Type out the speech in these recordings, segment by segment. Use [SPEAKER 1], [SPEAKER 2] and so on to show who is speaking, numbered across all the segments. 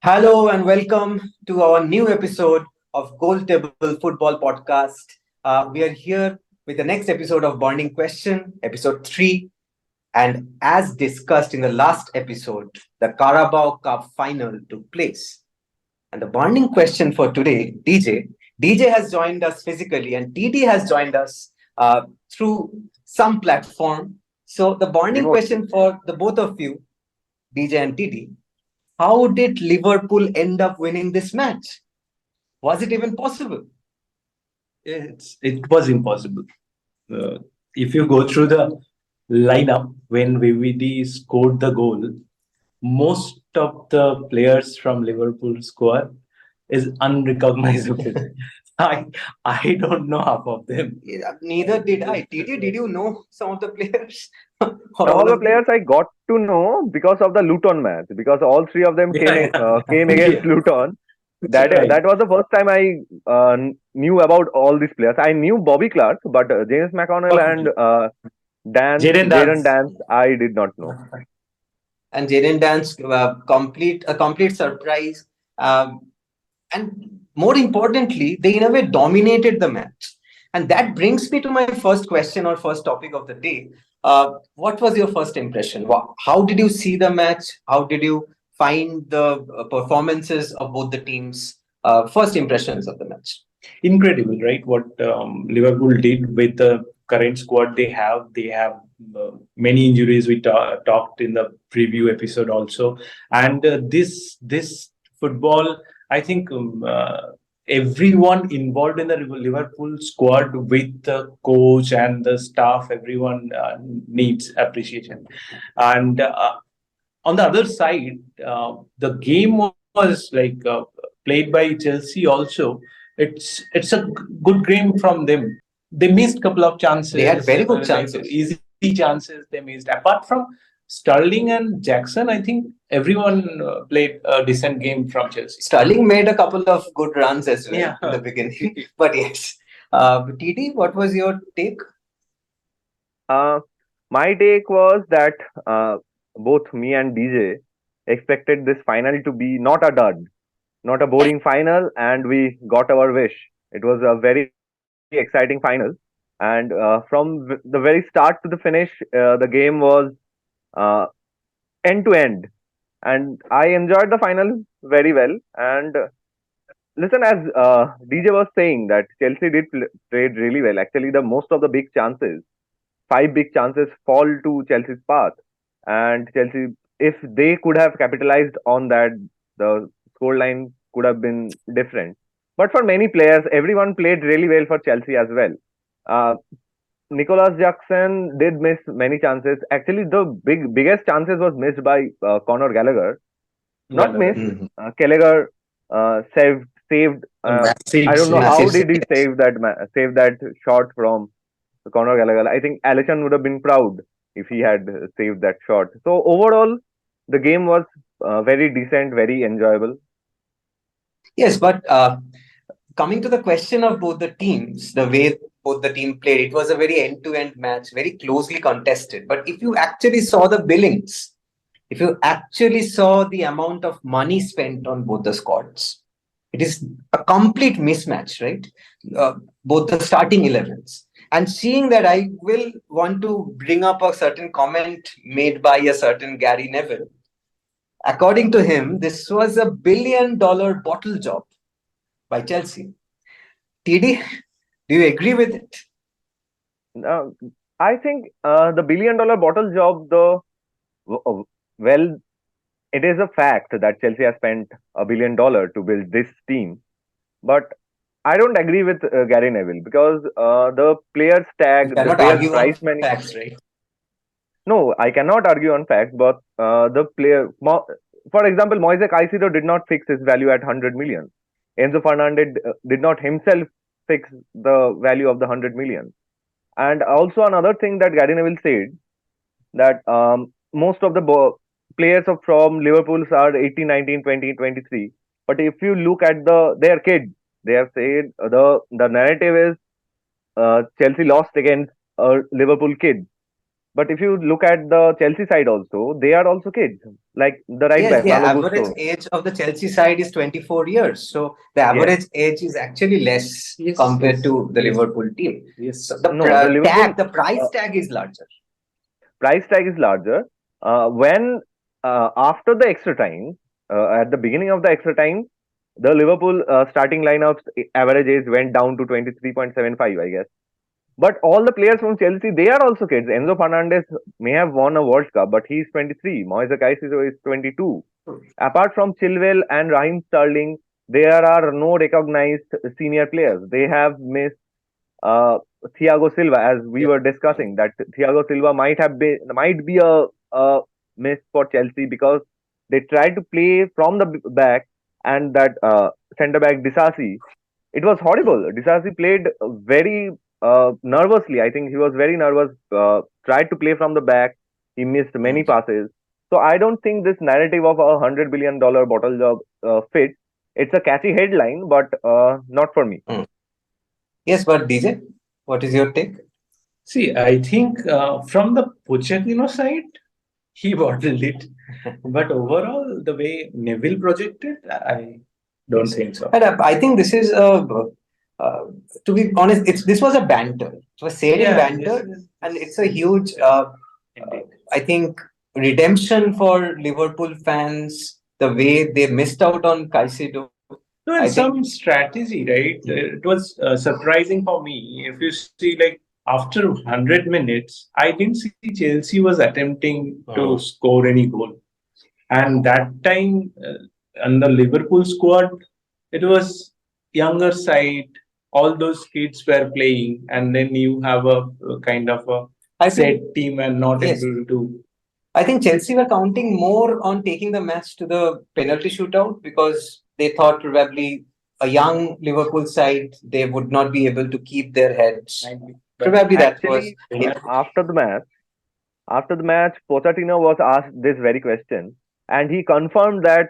[SPEAKER 1] Hello and welcome to our new episode of Goal Table Football Podcast. We are here with the next episode of Burning Question, episode 3. And as discussed in the last episode, the Carabao Cup Final took place. And the burning question for today, DJ has joined us physically and TD has joined us through some platform. So the burning
[SPEAKER 2] Remotely.
[SPEAKER 1] question for the both of you, DJ and TD, how did Liverpool end up winning this match? Was it even possible?
[SPEAKER 3] It was impossible. Uh, if you go through the lineup when VVD scored the goal, most of the players from Liverpool squad is unrecognizable. I I don't know half of them.
[SPEAKER 1] Yeah, neither did I. Did you know some of the players or
[SPEAKER 2] Some
[SPEAKER 1] all
[SPEAKER 2] of the
[SPEAKER 1] of them?
[SPEAKER 2] players I got to know because of the Luton match, because all three of them
[SPEAKER 3] Yeah,
[SPEAKER 2] came
[SPEAKER 3] yeah,
[SPEAKER 2] against
[SPEAKER 3] yeah.
[SPEAKER 2] Luton.
[SPEAKER 3] Right.
[SPEAKER 2] That was the first time I knew about all these players. I knew Bobby Clark, but James McConnell and
[SPEAKER 3] Perfectly. Jaden
[SPEAKER 2] Jaden
[SPEAKER 3] Dance.
[SPEAKER 2] Dance, I did not know.
[SPEAKER 1] And Jaden Dance, complete surprise. And more importantly, they in a way dominated the match. And that brings me to my first question or first topic of the day. What was your first impression? How did you see the match? How did you find the performances of both the teams? First impressions of the match.
[SPEAKER 3] Incredible, right? What Liverpool did with the current squad they have. They have many injuries. We talked in the preview episode also, and this football, I think everyone involved in the Liverpool squad, with the coach and the staff, everyone needs appreciation. And on the other side, the game was played by Chelsea also. It's a good game from them. They missed couple of
[SPEAKER 1] They had
[SPEAKER 3] chances,
[SPEAKER 1] very good
[SPEAKER 3] like
[SPEAKER 1] chances.
[SPEAKER 3] easy chances they missed. Apart from Sterling and Jackson, I think everyone played a decent game from Chelsea.
[SPEAKER 1] Sterling made a couple of good runs as well
[SPEAKER 3] Yeah.
[SPEAKER 1] in the beginning. But yes. TD, what was your take?
[SPEAKER 2] Uh, my take was that both me and DJ expected this final to be not a dud, not a boring final, and we got our wish. It was a very exciting final, and the very start to the finish, the game was uh, end to end, and I enjoyed the final very well. And listen, as DJ was saying, that Chelsea played really well. Actually, the most of the big chances, five big chances, fall to Chelsea's path, and Chelsea, if they could have capitalized on that, the scoreline could have been different. But for many players, everyone played really well for Chelsea as well. Uh, Nicholas Jackson did miss many chances. Actually, the biggest chances was missed by Conor Gallagher. Not
[SPEAKER 3] Gallagher.
[SPEAKER 2] missed. Gallagher saved.
[SPEAKER 3] A massive
[SPEAKER 2] I don't know
[SPEAKER 3] save.
[SPEAKER 2] how
[SPEAKER 1] Massive
[SPEAKER 2] did he
[SPEAKER 1] yes.
[SPEAKER 2] save that shot from Conor Gallagher. I think Alisson would have been proud if he had saved that shot. So overall, the game was very decent, very enjoyable.
[SPEAKER 1] Yes, but coming to the question of both the teams, the way both the team played, it was a very end-to-end match, very closely contested. But if you actually saw the billings, if you actually saw the amount of money spent on both the squads, it is a complete mismatch, right? Both the starting 11s. And seeing that, I will want to bring up a certain comment made by a certain Gary Neville. According to him, this was a $1 billion bottle job by Chelsea. TD, do you agree with it?
[SPEAKER 2] Uh, I think the billion-dollar bottle job, though, well, it is a fact that Chelsea has spent $1 billion to build this team. But I don't agree with Gary Neville because the players
[SPEAKER 1] You
[SPEAKER 2] tag, the
[SPEAKER 1] cannot
[SPEAKER 2] players
[SPEAKER 1] argue on
[SPEAKER 2] price money.
[SPEAKER 1] facts, right?
[SPEAKER 2] No, I cannot argue on facts, but for example, Moise Caicedo did not fix his value at 100 million. Enzo Fernandez did not himself fix the value of the 100 million. And also another thing that Gary Neville said, that most of the players from Liverpool are 18, 19, 20, 23. But if you look at their kids, they have said the narrative is Chelsea lost against Liverpool kids. But if you look at the Chelsea side also, they are also kids. Like the right
[SPEAKER 1] Yes,
[SPEAKER 2] back,
[SPEAKER 1] the
[SPEAKER 2] Malo
[SPEAKER 1] average
[SPEAKER 2] Gusto.
[SPEAKER 1] age of the Chelsea side is 24 years. So the
[SPEAKER 2] Yes.
[SPEAKER 1] average age is actually less
[SPEAKER 3] Yes,
[SPEAKER 1] compared
[SPEAKER 3] yes,
[SPEAKER 1] to the
[SPEAKER 3] yes,
[SPEAKER 1] Liverpool team.
[SPEAKER 3] yes.
[SPEAKER 1] So the
[SPEAKER 2] No, the Liverpool
[SPEAKER 1] the price
[SPEAKER 2] uh,
[SPEAKER 1] tag is larger.
[SPEAKER 2] price tag is larger. When after the extra time, at the beginning of the extra time, the Liverpool starting lineup's average age went down to 23.75, I guess. But all the players from Chelsea, they are also kids. Enzo Fernandez may have won a World Cup, but he's 23. Moise Caicedo is 22. Apart from Chilwell and Raheem Sterling, there are no recognized senior players. They have missed uh, Thiago Silva, as we
[SPEAKER 3] Yeah.
[SPEAKER 2] were discussing, that Thiago Silva might be a miss for Chelsea because they tried to play from the back, and that centre back Disasi, it was horrible. Disasi played very nervously. I think he was very nervous. Tried to play from the back. He missed many passes. So I don't think this narrative of $100 billion bottle job fits. It's a catchy headline, but not for me.
[SPEAKER 1] Mm. Yes, but DJ, what is your take?
[SPEAKER 3] See, I think from the Pochettino side, he bottled it. But overall, the way Neville projected, I don't think so.
[SPEAKER 1] And I think this is uh, to be honest, this was a banter. It was said in
[SPEAKER 3] Yeah,
[SPEAKER 1] banter,
[SPEAKER 3] yes,
[SPEAKER 1] and it's a huge,
[SPEAKER 3] indeed.
[SPEAKER 1] I think, redemption for Liverpool fans. The way they missed out on Caicedo,
[SPEAKER 3] No,
[SPEAKER 1] I
[SPEAKER 3] and
[SPEAKER 1] think.
[SPEAKER 3] some strategy, right? It was surprising for me. If you see, like, after 100 minutes, I didn't see Chelsea was attempting to score any goal. And that time, on the Liverpool squad, it was younger side. All those kids were playing, and then you have a kind of a
[SPEAKER 1] I
[SPEAKER 3] set
[SPEAKER 1] think
[SPEAKER 3] team and not
[SPEAKER 1] yes.
[SPEAKER 3] able to.
[SPEAKER 1] I think Chelsea were counting more on taking the match to the penalty shootout because they thought probably a young Liverpool side they would not be able to keep their heads.
[SPEAKER 3] But
[SPEAKER 1] Probably that was
[SPEAKER 2] Actually,
[SPEAKER 1] it.
[SPEAKER 2] after the match, Pochettino was asked this very question, and he confirmed that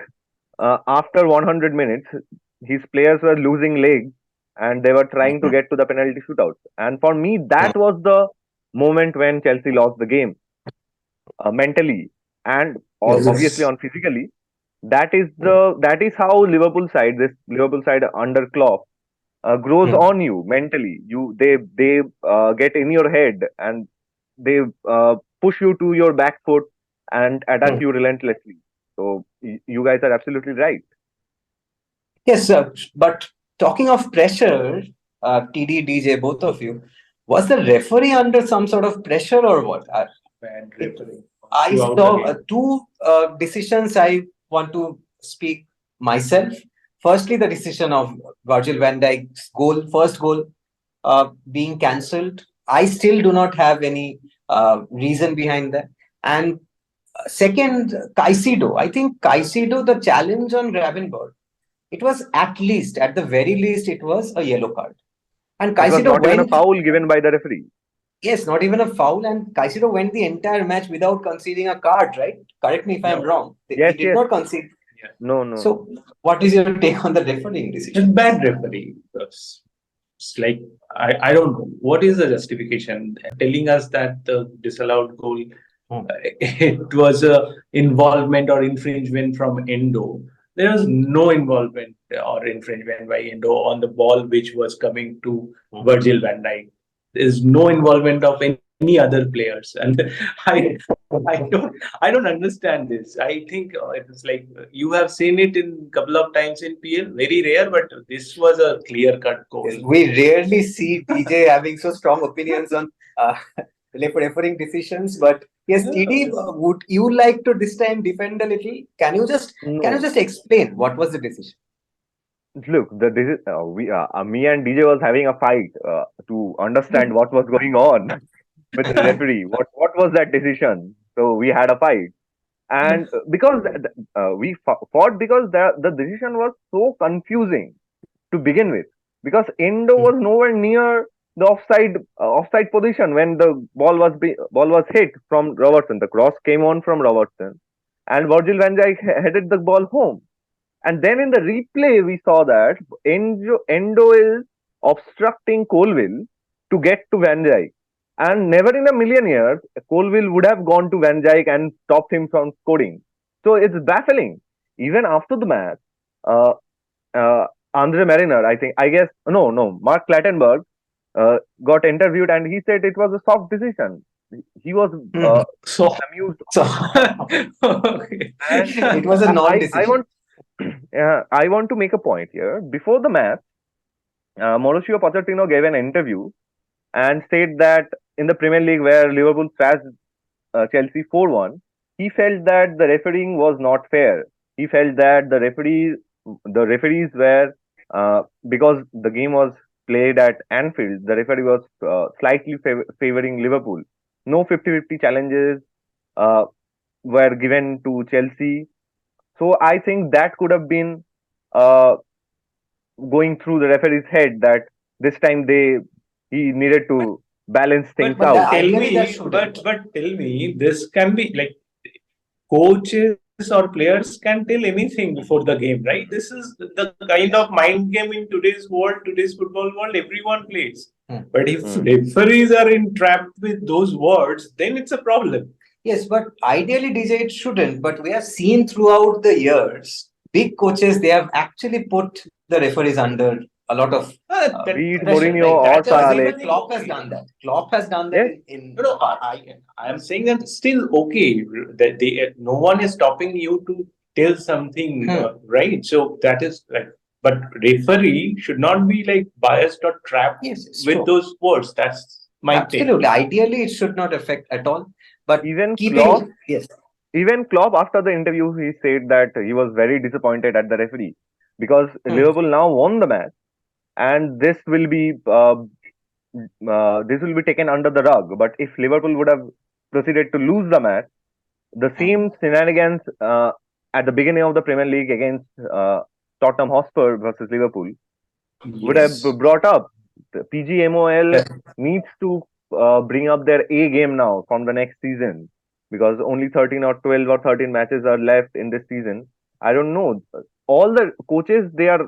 [SPEAKER 2] after 100 minutes, his players were losing legs and they were trying to get to the penalty shootout. And for me, that was the moment when Chelsea lost the game mentally and obviously
[SPEAKER 1] Yes.
[SPEAKER 2] on physically. That is how this Liverpool side under Klopp grows
[SPEAKER 1] Hmm.
[SPEAKER 2] on you mentally. They get in your head and they push you to your back foot and attack
[SPEAKER 1] Hmm.
[SPEAKER 2] you relentlessly. So you guys are absolutely right.
[SPEAKER 1] Yes, sir. But talking of pressure, TD, DJ, both of you, was the referee under some sort of pressure or what?
[SPEAKER 3] Bad
[SPEAKER 1] It,
[SPEAKER 3] referee
[SPEAKER 1] I
[SPEAKER 3] throughout the
[SPEAKER 1] saw
[SPEAKER 3] game.
[SPEAKER 1] two decisions I want to speak myself. Firstly, the decision of Virgil van Dijk's goal, first goal, being cancelled. I still do not have any reason behind that. And second, Caicedo. I think Caicedo, the challenge on Gravenberg, it was at the very least, it was a yellow card. And
[SPEAKER 2] It was
[SPEAKER 1] Caicedo
[SPEAKER 2] not even a
[SPEAKER 1] went,
[SPEAKER 2] foul given by the referee.
[SPEAKER 1] yes, not even a foul. And Caicedo went the entire match without conceding a card, right? Correct me if I'm
[SPEAKER 3] No.
[SPEAKER 1] wrong. He
[SPEAKER 2] Yes,
[SPEAKER 1] did
[SPEAKER 2] yes.
[SPEAKER 1] not concede.
[SPEAKER 3] Yeah.
[SPEAKER 2] No, no, no.
[SPEAKER 1] So, what is your take on the refereeing
[SPEAKER 3] It's
[SPEAKER 1] decision?
[SPEAKER 3] bad referee. It's like I don't know what is the justification telling us that the disallowed goal
[SPEAKER 1] Hmm.
[SPEAKER 3] it was a involvement or infringement from Endo. There was no involvement or infringement by Endo on the ball which was coming to Virgil van Dijk. There's no involvement of any other players, and I I don't understand this. I think it's like you have seen it in couple of times in PL, very rare, but this was a clear cut goal.
[SPEAKER 1] Yes, we rarely see DJ having so strong opinions on refereeing decisions. But yes, TD, would you like to this time defend a little? Can you
[SPEAKER 2] No.
[SPEAKER 1] just explain what was the decision?
[SPEAKER 2] Look, me and DJ was having a fight to understand what was going on with the referee. What was that decision? So we had a fight, and because fought because the decision was so confusing to begin with. Because Endo was nowhere near the offside position when the ball was hit from Robertson. The cross came on from Robertson, and Virgil van Dijk headed the ball home. And then in the replay, we saw that Endo is obstructing Colville to get to Van Dijk. And never in a million years, Colville would have gone to Van Dijk and stopped him from scoring. So it's baffling. Even after the match, uh, Andre Mariner, I guess, no, Mark Clattenburg got interviewed and he said it was a soft decision. He was
[SPEAKER 1] Hmm.
[SPEAKER 3] So,
[SPEAKER 2] amused.
[SPEAKER 3] so okay.
[SPEAKER 2] And
[SPEAKER 1] It was a
[SPEAKER 2] I
[SPEAKER 1] non-decision.
[SPEAKER 2] want I want to make a point here. Before the match, Mauricio Pochettino gave an interview and said that in the Premier League where Liverpool thrashed Chelsea 4-1, he felt that the refereeing was not fair. He felt that the referees were because the game was played at Anfield, the referee was slightly favoring Liverpool. No 50-50 challenges uh, were given to Chelsea. So I think that could have been uh, going through the referee's head that this time he needed
[SPEAKER 3] but
[SPEAKER 2] to balance things
[SPEAKER 1] But
[SPEAKER 2] out.
[SPEAKER 1] that, ideally, that shouldn't.
[SPEAKER 3] but tell me, this can be like coaches or players can tell anything before the game, right? This is the kind of mind game in today's world, today's football world, everyone plays.
[SPEAKER 1] Hmm.
[SPEAKER 3] But if
[SPEAKER 2] Hmm.
[SPEAKER 3] referees are entrapped with those words, then it's a problem.
[SPEAKER 1] Yes, but ideally, DJ, it shouldn't. But we have seen throughout the years, big coaches, they have actually put the referees under a lot of
[SPEAKER 2] Be it
[SPEAKER 1] pressure,
[SPEAKER 2] Mourinho
[SPEAKER 1] right?
[SPEAKER 2] or
[SPEAKER 1] That's
[SPEAKER 2] Sir
[SPEAKER 1] a
[SPEAKER 2] Alex.
[SPEAKER 1] Klopp has done that. Klopp has done that
[SPEAKER 2] Yes,
[SPEAKER 1] in
[SPEAKER 3] No, no, I am saying that still okay. That no one is stopping you to tell something, right? So that is like, but referee should not be like biased or trapped
[SPEAKER 1] yes, it's
[SPEAKER 3] with
[SPEAKER 1] true.
[SPEAKER 3] those words. That's my take.
[SPEAKER 1] Absolutely. Ideally, it should not affect at all. But
[SPEAKER 2] even Klopp,
[SPEAKER 1] keeping, yes,
[SPEAKER 2] even Klopp after the interview, he said that he was very disappointed at the referee because
[SPEAKER 1] hmm.
[SPEAKER 2] Liverpool now won the match, and this will be taken under the rug. But if Liverpool would have proceeded to lose the match, the
[SPEAKER 1] Hmm.
[SPEAKER 2] same shenanigans at the beginning of the Premier League against Tottenham Hotspur versus Liverpool would have
[SPEAKER 3] Yes.
[SPEAKER 2] brought up. The PGMOL
[SPEAKER 3] Yeah.
[SPEAKER 2] needs to bring up their A game now from the next season because only 13 or 12 or 13 matches are left in this season. I don't know. All the coaches they are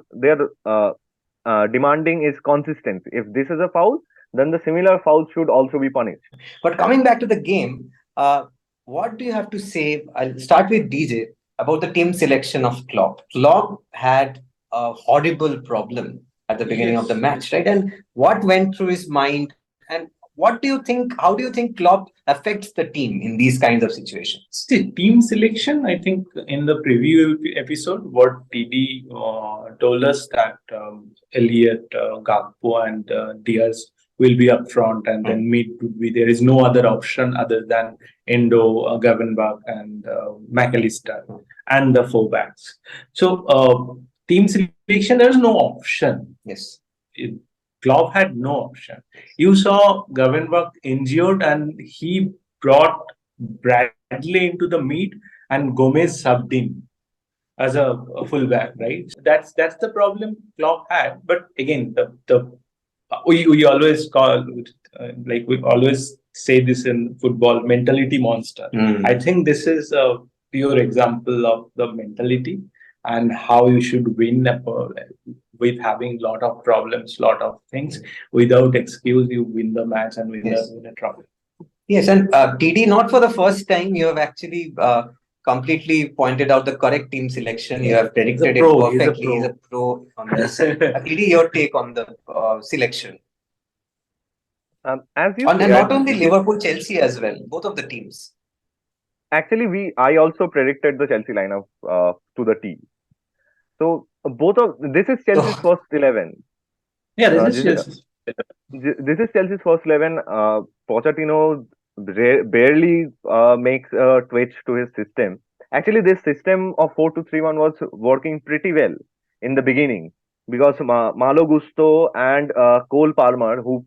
[SPEAKER 2] demanding is consistency. If this is a foul, then the similar foul should also be punished.
[SPEAKER 1] But coming back to the game, what do you have to say? I'll start with DJ about the team selection of Klopp. Klopp had a horrible problem at the beginning of the
[SPEAKER 3] Yes.
[SPEAKER 1] match, right? And what went through his mind? And what do you think? How do you think Klopp affects the team in these kinds of situations?
[SPEAKER 3] See, team selection, I think in the preview episode, what TD told us that Elliot, Gakpo, and Diaz will be up front, and then mid would be there is no other option other than Endo, Gavenbach, and McAllister, and the four backs. So, team selection, there's no option.
[SPEAKER 1] Yes.
[SPEAKER 3] It, Klopp had no option. You saw Gavenbach injured, and he brought Bradley into the meet, and Gomez subbed in as a fullback, right? That's the problem Klopp had. But again, the we always call like we always say this in football, mentality monster. I think this is a pure example of the mentality and how you should win with having lot of problems, lot of things. Without excuse, you win the match and
[SPEAKER 1] Yes.
[SPEAKER 3] win the trophy.
[SPEAKER 1] Yes, and TD, not for the first time, you have actually completely pointed out the correct team selection. You have
[SPEAKER 3] He's a
[SPEAKER 1] predicted it
[SPEAKER 3] pro. He's a
[SPEAKER 1] perfectly. He's a pro on this. TD, your take on the selection?
[SPEAKER 2] As you
[SPEAKER 1] And not
[SPEAKER 2] said,
[SPEAKER 1] only Liverpool, Chelsea as well, both of the teams.
[SPEAKER 2] actually I also predicted the Chelsea lineup to the T. So both of this is Chelsea's
[SPEAKER 1] Oh,
[SPEAKER 2] first 11.
[SPEAKER 3] Yeah,
[SPEAKER 2] Uh,
[SPEAKER 3] this is
[SPEAKER 2] this is
[SPEAKER 3] just
[SPEAKER 2] this is Chelsea's first 11. Pochettino barely makes a twitch to his system. Actually, this system of 4-2-3-1 was working pretty well in the beginning because Malo Gusto and Cole Palmer, who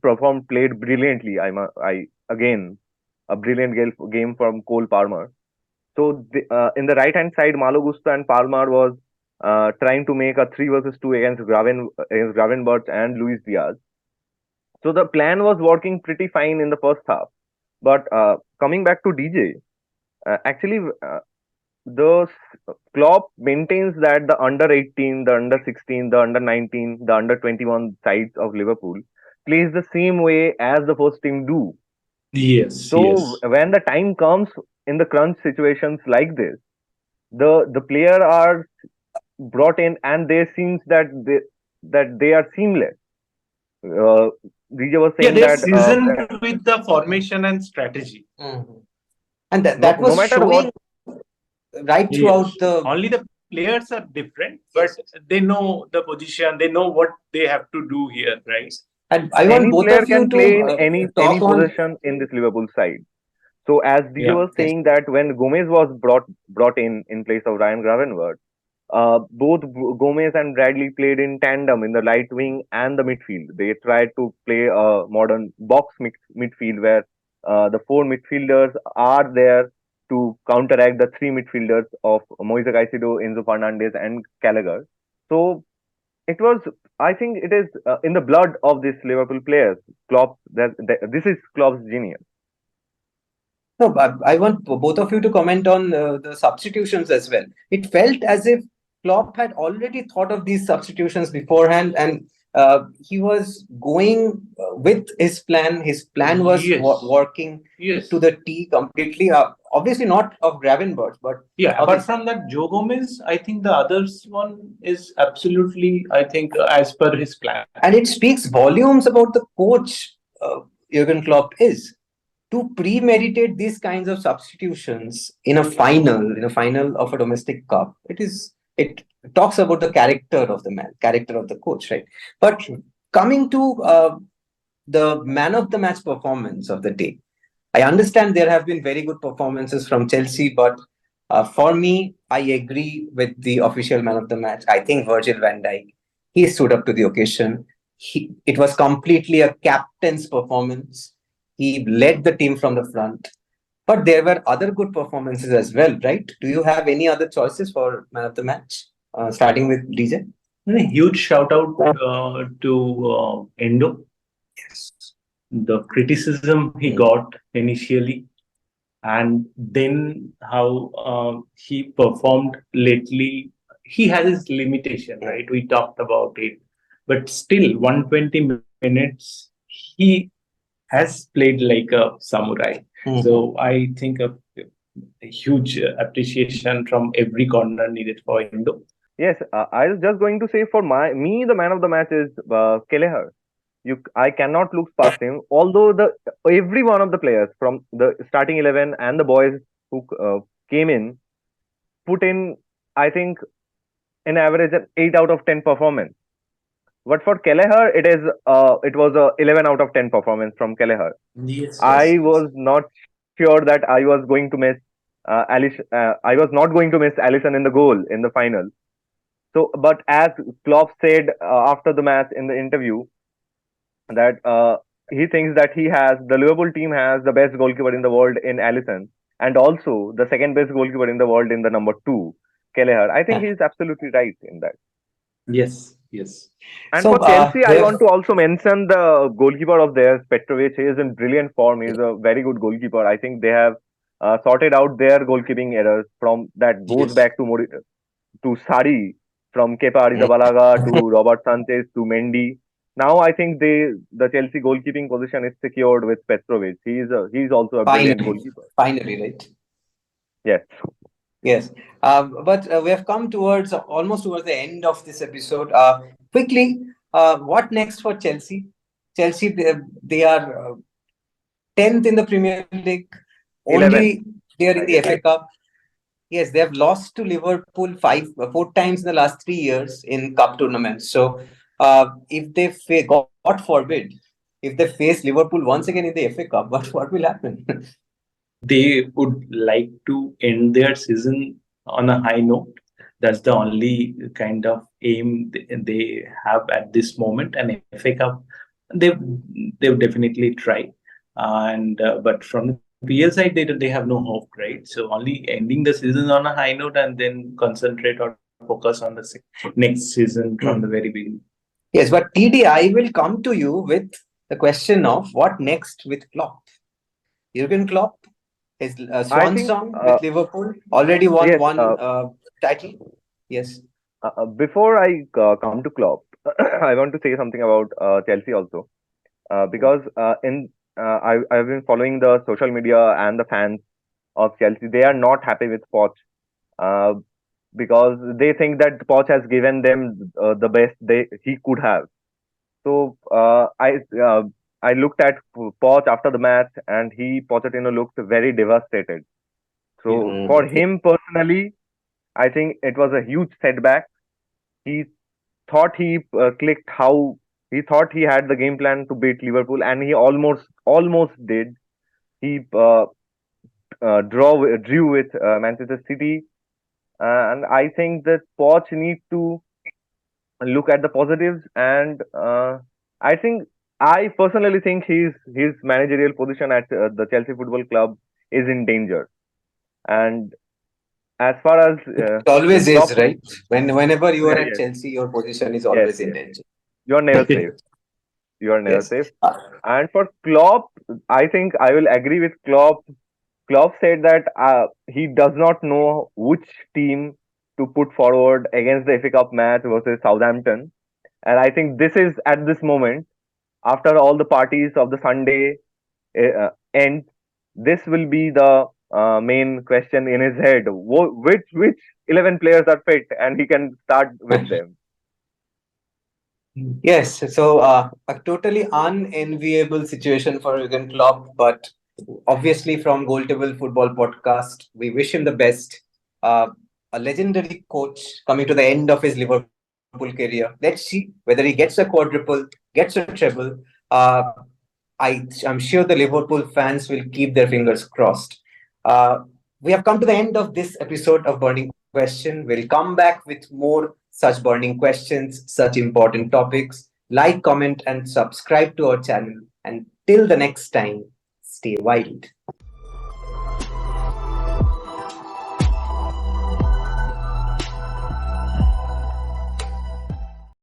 [SPEAKER 2] played brilliantly. I again a brilliant game from Cole Palmer. So in the right hand side, Malo Gusto and Palmer was trying to make a 3 versus 2 against Gravenberch and Luis Diaz. So the plan was working pretty fine in the first half. But coming back to DJ, actually, the Klopp maintains that the under 18, the under 16, the under 19, the under 21 sides of Liverpool plays the same way as the first team do.
[SPEAKER 3] Yes,
[SPEAKER 2] So
[SPEAKER 3] yes.
[SPEAKER 2] when the time comes in the crunch situations like this, the player are brought in and they seems that they are seamless. Uh, DJ was
[SPEAKER 3] Yeah,
[SPEAKER 2] saying
[SPEAKER 3] they're
[SPEAKER 2] that
[SPEAKER 3] seasoned with the formation and strategy.
[SPEAKER 1] Mhm. And that
[SPEAKER 2] no
[SPEAKER 1] that
[SPEAKER 2] no
[SPEAKER 1] was
[SPEAKER 2] matter what.
[SPEAKER 1] showing right throughout
[SPEAKER 3] Yes.
[SPEAKER 1] the.
[SPEAKER 3] Only the players are different, but
[SPEAKER 1] Yes.
[SPEAKER 3] they know the position, they know what they have to do here, right?
[SPEAKER 1] And I want
[SPEAKER 2] Any
[SPEAKER 1] both
[SPEAKER 2] player
[SPEAKER 1] of you
[SPEAKER 2] can
[SPEAKER 1] to
[SPEAKER 2] play in any
[SPEAKER 1] talk on.
[SPEAKER 2] position in this Liverpool side. So as DJ
[SPEAKER 3] Yeah.
[SPEAKER 2] was
[SPEAKER 1] Yes.
[SPEAKER 2] saying that when Gomez was brought in place of Ryan Gravenberch, both Gomez and Bradley played in tandem in the right wing and the midfield. They tried to play a modern box midfield where the four midfielders are there to counteract the three midfielders of Moise Caicedo, Enzo Fernandez, and Gallagher. So it was, I think, it is in the blood of these Liverpool players. Klopp, that this is Klopp's genius.
[SPEAKER 1] No, but I want both of you to comment on the substitutions as well. It felt as if Klopp had already thought of these substitutions beforehand, and he was going with his plan. His plan was
[SPEAKER 3] Yes.
[SPEAKER 1] working to
[SPEAKER 3] Yes.
[SPEAKER 1] the T completely. Obviously, not of Gravenberch, but
[SPEAKER 3] Yeah,
[SPEAKER 1] of
[SPEAKER 3] apart
[SPEAKER 1] his.
[SPEAKER 3] from that, Joe Gomez, I think the others one is absolutely, I think, as per his plan.
[SPEAKER 1] And it speaks volumes about the coach Jurgen Klopp is to premeditate these kinds of substitutions in a final of a domestic cup. It talks about the character of the man, character of the coach, right? But coming to the man of the match performance of the day, I understand there have been very good performances from Chelsea, but for me, I agree with the official man of the match. I think Virgil van Dijk, he stood up to the occasion. It was completely a captain's performance. He led the team from the front. But there were other good performances as well, right? Do you have any other choices for man of the match? Starting with DJ?
[SPEAKER 3] A huge shout out to Endo. The criticism he got initially, and then how he performed lately. He has his limitation, right? We talked about it, but still 120 minutes he has played like a samurai. So I think a huge appreciation from every corner needed for Indo.
[SPEAKER 2] Yes, I was just going to say for me, the man of the match is Kelleher. I cannot look past him. Although the every one of the players from the starting 11 and the boys who came in put in, I think, an average of 8 out of 10 performance. But for Kelleher, it was a 11 out of 10 performance from Kelleher.
[SPEAKER 3] Yes,
[SPEAKER 2] I
[SPEAKER 3] yes.
[SPEAKER 2] was not sure that I was going to miss Alish. I was not going to miss Allison in the goal in the final. So, but as Klopp said after the match in the interview, that he thinks that the Liverpool team has the best goalkeeper in the world in Allison, and also the second best goalkeeper in the world in the number two, Kelleher. I think he is absolutely right in that.
[SPEAKER 3] Yes, yes.
[SPEAKER 2] And
[SPEAKER 1] So
[SPEAKER 2] for Chelsea,
[SPEAKER 1] we
[SPEAKER 2] I
[SPEAKER 1] have
[SPEAKER 2] want to also mention the goalkeeper of theirs, Petrovic. He is in brilliant form. He is a very good goalkeeper. I think they have sorted out their goalkeeping errors from that goes
[SPEAKER 3] Yes.
[SPEAKER 2] back to Sari, from Kepa Arrizabalaga to Robert Sanchez to Mendy. Now I think the Chelsea goalkeeping position is secured with Petrovic. He's also a brilliant goalkeeper.
[SPEAKER 1] finally, right?
[SPEAKER 2] Yes.
[SPEAKER 1] Yes, but we have come towards almost towards the end of this episode. Quickly, what next for Chelsea? Chelsea, they are 10th in the Premier League.
[SPEAKER 2] 11,
[SPEAKER 1] Only they are in
[SPEAKER 2] I
[SPEAKER 1] the
[SPEAKER 2] guess.
[SPEAKER 1] FA Cup. Yes, they have lost to Liverpool four times in the last 3 years in cup tournaments. So, if they God forbid, if they face Liverpool once again in the FA Cup, what will happen?
[SPEAKER 3] They would like to end their season on a high note. That's the only kind of aim they have at this moment. And FA Cup, they've definitely tried. And but from the PL side, they have no hope, right? So only ending the season on a high note and then concentrate or focus on the next season from the very beginning.
[SPEAKER 1] Yes, but TD, I will come to you with the question of what next with Klopp. Jurgen Klopp, his
[SPEAKER 2] I
[SPEAKER 1] swan
[SPEAKER 2] think
[SPEAKER 1] song with Liverpool, already won
[SPEAKER 2] yes.
[SPEAKER 1] one title. Yes.
[SPEAKER 2] Before I come to Klopp, I want to say something about Chelsea also, because in I've been following the social media and the fans of Chelsea. They are not happy with Poch, uh, because they think that Poch has given them the best he could have. So uh, I looked at Poch after the match, and Pochettino looked very devastated.
[SPEAKER 3] Yeah.
[SPEAKER 2] So for
[SPEAKER 1] Yeah.
[SPEAKER 2] him personally, I think it was a huge setback. He thought he clicked how he thought he had the game plan to beat Liverpool, and he almost did. He drew with Manchester City, and I think that Poch need to look at the positives, and I personally think his managerial position at the Chelsea Football Club is in danger. And as far as
[SPEAKER 1] It always
[SPEAKER 2] Klopp,
[SPEAKER 1] is, right? Whenever you are
[SPEAKER 2] yeah,
[SPEAKER 1] at
[SPEAKER 2] yes,
[SPEAKER 1] Chelsea, your position is
[SPEAKER 2] yes,
[SPEAKER 1] always in
[SPEAKER 2] yes,
[SPEAKER 1] danger.
[SPEAKER 2] you are never safe. You are never
[SPEAKER 1] Yes.
[SPEAKER 2] safe. And for Klopp, I think I will agree with Klopp. Klopp said that he does not know which team to put forward against the FA Cup match versus Southampton. And I think this is at this moment, after all the parties of the Sunday end, this will be the main question in his head. Which 11 players are fit, and he can start with them.
[SPEAKER 1] Yes, so a totally unenviable situation for Jurgen Klopp, but obviously from Goal Table Football Podcast, we wish him the best. Uh, a legendary coach coming to the end of his Liverpool career. Let's see whether he gets a quadruple, gets a treble. Uh, I'm sure the Liverpool fans will keep their fingers crossed. Uh, we have come to the end of this episode of Burning Question. We'll come back with more such burning questions, such important topics. Like, comment, and subscribe to our channel. And till the next time, stay wild.